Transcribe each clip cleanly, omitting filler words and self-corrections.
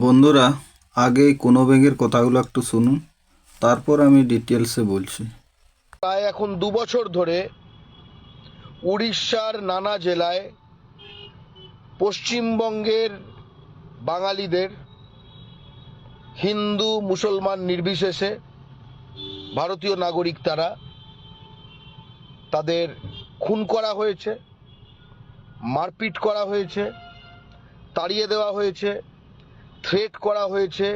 বন্ধুরা, আগে কোনো ব্যাঙের কথাগুলো একটু শুনুন, তারপর আমি ডিটেলসে বলছি। প্রায় এখন 2 বছর ধরে উড়িষ্যার নানা জেলায় পশ্চিমবঙ্গের বাঙালিদের হিন্দু মুসলমান নির্বিশেষে ভারতীয় নাগরিক তাদের খুন করা হয়েছে, মারপিট করা হয়েছে, তাড়িয়ে দেওয়া হয়েছে, থ্রেট করা হয়েছে,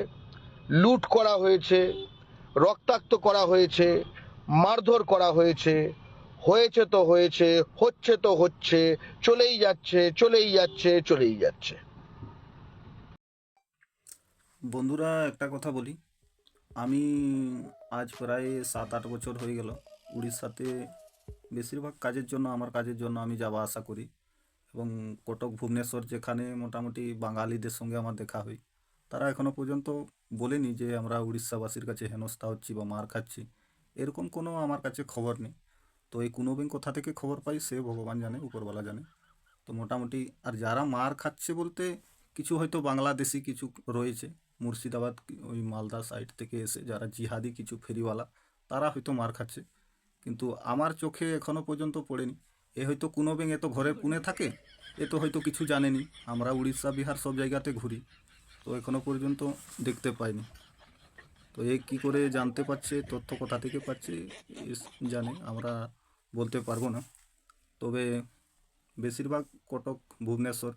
লুট করা হয়েছে, রক্তাক্ত করা হয়েছে, মারধর করা হয়েছে। হয়েছে তো হয়েছে, হচ্ছে তো হচ্ছে, চলেই যাচ্ছে চলেই যাচ্ছে চলেই যাচ্ছে। বন্ধুরা, একটা কথা বলি। আমি আজ প্রায় 7-8 বছর হয়ে গেল উড়িষ্যাতে বেশিরভাগ কাজের জন্য, আমার কাজের জন্য আমি যাওয়া আসা করি। এবং কটক, ভুবনেশ্বর, যেখানে মোটামুটি বাঙালিদের সঙ্গে আমার দেখা হয়, তারা এখনও পর্যন্ত বলেনি যে আমরা উড়িষ্যাবাসীর কাছে হেনস্থা হচ্ছি বা মার খাচ্ছি। এরকম কোনো আমার কাছে খবর নেই। তো এই কুনোবিং কোথা থেকে খবর পাই সে ভগবান জানে, উপরওয়ালা জানে। তো মোটামুটি আর যারা মার খাচ্ছে বলতে কিছু হয়তো বাংলাদেশি কিছু রয়েছে, মুর্শিদাবাদ ওই মালদা সাইড থেকে এসে যারা জিহাদি কিছু ফেরিওয়ালা, তারা হয়তো মার খাচ্ছে। কিন্তু আমার চোখে এখনো পর্যন্ত পড়েনি। এ হয়তো কোনো ব্যাঙ এ তো ঘরের কোণে থাকে, এ তো হয়তো কিছু জানেনি। আমরা উড়িষ্যা বিহার সব জায়গাতে ঘুরি, তো এখনো পর্যন্ত দেখতে পাইনি। তো এ কী করে জানতে পারছে, তথ্য কোথা থেকে পাচ্ছে, এ জানে, আমরা বলতে পারবো না। তবে বেশিরভাগ কটক, ভুবনেশ্বর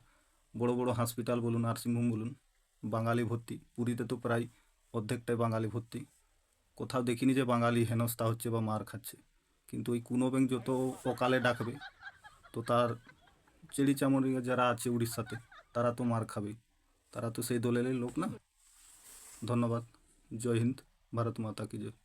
বড় বড় হসপিটাল বলুন, নার্সিংহোম বলুন, বাঙালি ভর্তি। পুরীতে তো প্রায় অর্ধেকটাই বাঙালি ভর্তি। কোথাও দেখিনি যে বাঙালি হেনস্থা হচ্ছে বা মার খাচ্ছে। কিন্তু ওই কুনো ব্যাঙ যত অকালে ডাকবে, তো তার চেড়ি চামড়ি যারা আছে উড়িষ্যাতে, তারা তো মার খাবেই। তারা তো সেই দলেরই লোক না। ধন্যবাদ। জয় হিন্দ। ভারত মাতা কি জয়।